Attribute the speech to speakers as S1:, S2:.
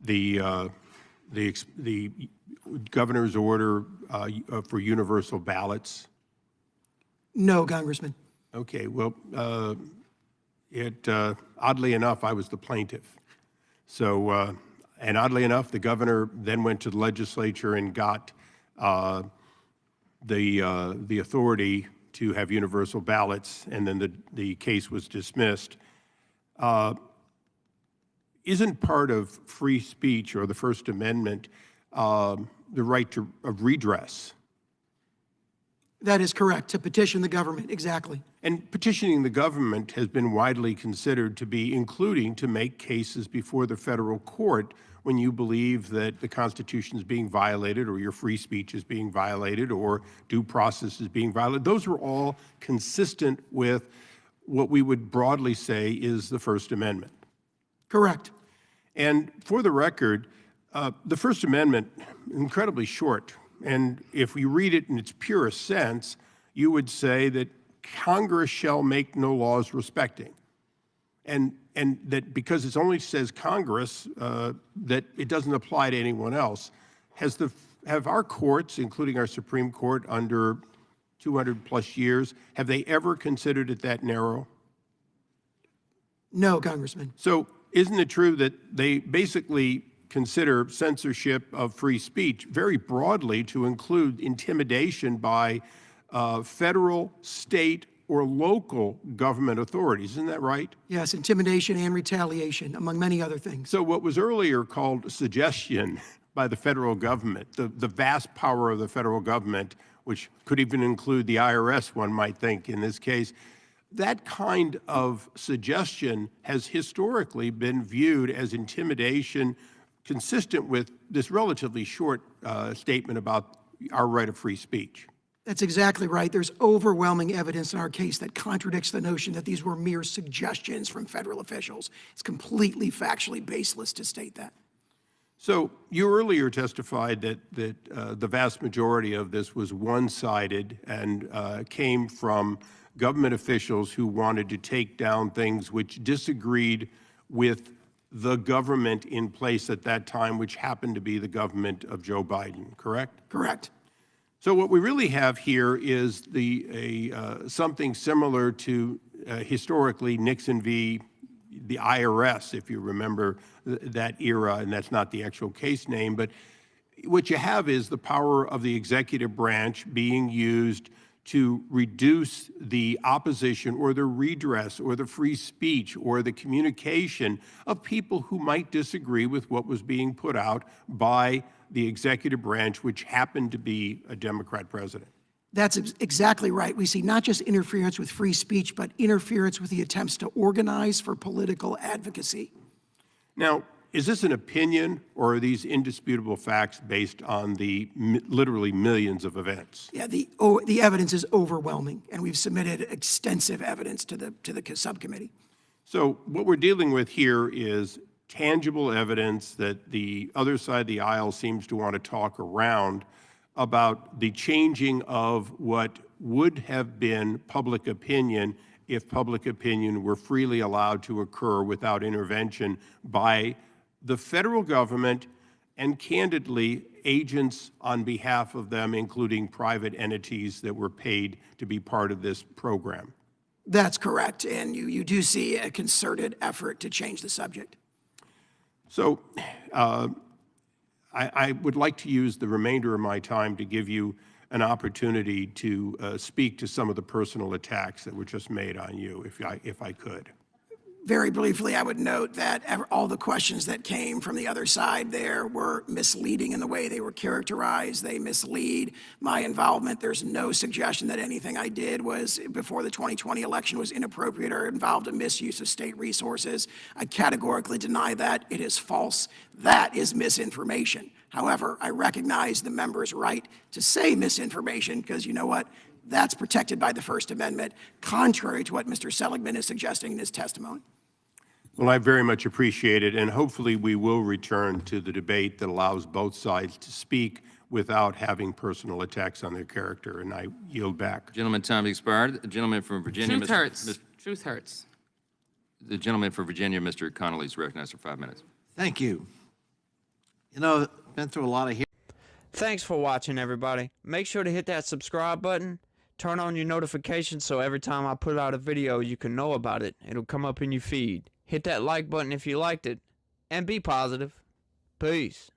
S1: the governor's order for universal ballots?
S2: No, Congressman.
S1: Okay, well, oddly enough, I was the plaintiff. So, and oddly enough, the governor then went to the legislature and got the authority to have universal ballots, and then the case was dismissed. Isn't part of free speech or the First Amendment the right of redress?
S2: That is correct, to petition the government, exactly.
S1: And petitioning the government has been widely considered to be including to make cases before the federal court when you believe that the Constitution is being violated or your free speech is being violated or due process is being violated. Those are all consistent with what we would broadly say is the First Amendment.
S2: Correct.
S1: And for the record, the First Amendment is incredibly short. And if we read it in its purest sense, you would say that Congress shall make no laws respecting. And that because it only says Congress, that it doesn't apply to anyone else. Have our courts, including our Supreme Court under 200 plus years, have they ever considered it that narrow?
S2: No, Congressman.
S1: So isn't it true that they basically consider censorship of free speech very broadly to include intimidation by federal, state, or local government authorities? Isn't that right?
S2: Yes, intimidation and retaliation, among many other things.
S1: So what was earlier called suggestion by the federal government, the vast power of the federal government, which could even include the IRS, one might think in this case, that kind of suggestion has historically been viewed as intimidation consistent with this relatively short statement about our right of free speech.
S2: That's exactly right. There's overwhelming evidence in our case that contradicts the notion that these were mere suggestions from federal officials. It's completely factually baseless to state that.
S1: So you earlier testified that the vast majority of this was one-sided and came from government officials who wanted to take down things which disagreed with the government in place at that time, which happened to be the government of Joe Biden, correct?
S2: Correct.
S1: So what we really have here is something similar to historically Nixon v. the IRS, if you remember that era, and that's not the actual case name, but what you have is the power of the executive branch being used to reduce the opposition or the redress or the free speech or the communication of people who might disagree with what was being put out by the executive branch, which happened to be a Democrat president.
S2: That's exactly right. We see not just interference with free speech, but interference with the attempts to organize for political advocacy.
S1: Now, is this an opinion, or are these indisputable facts based on the literally millions of events?
S2: Yeah, the evidence is overwhelming, and we've submitted extensive evidence to the subcommittee.
S1: So what we're dealing with here is tangible evidence that the other side of the aisle seems to want to talk around about the changing of what would have been public opinion if public opinion were freely allowed to occur without intervention by the federal government and, candidly, agents on behalf of them, including private entities that were paid to be part of this program.
S2: That's correct, and you do see a concerted effort to change the subject.
S1: So I would like to use the remainder of my time to give you an opportunity to speak to some of the personal attacks that were just made on you, if I could.
S2: Very briefly, I would note that all the questions that came from the other side there were misleading in the way they were characterized. They mislead my involvement. There's no suggestion that anything I did was before the 2020 election was inappropriate or involved a misuse of state resources. I categorically deny that. It is false. That is misinformation. However, I recognize the member's right to say misinformation because you know what? That's protected by the First Amendment, contrary to what Mr. Seligman is suggesting in his testimony.
S1: Well, I very much appreciate it, and hopefully we will return to the debate that allows both sides to speak without having personal attacks on their character, and I yield back.
S3: Gentleman, time expired. The gentleman from Virginia.
S4: Truth hurts. Truth hurts.
S3: The gentleman from Virginia, Mr. Connolly, is recognized for 5 minutes.
S4: Thank you. You know, been through a lot of.
S5: Thanks for watching, everybody. Make sure to hit that subscribe button. Turn on your notifications so every time I put out a video, you can know about it. It'll come up in your feed. Hit that like button if you liked it. And be positive. Peace.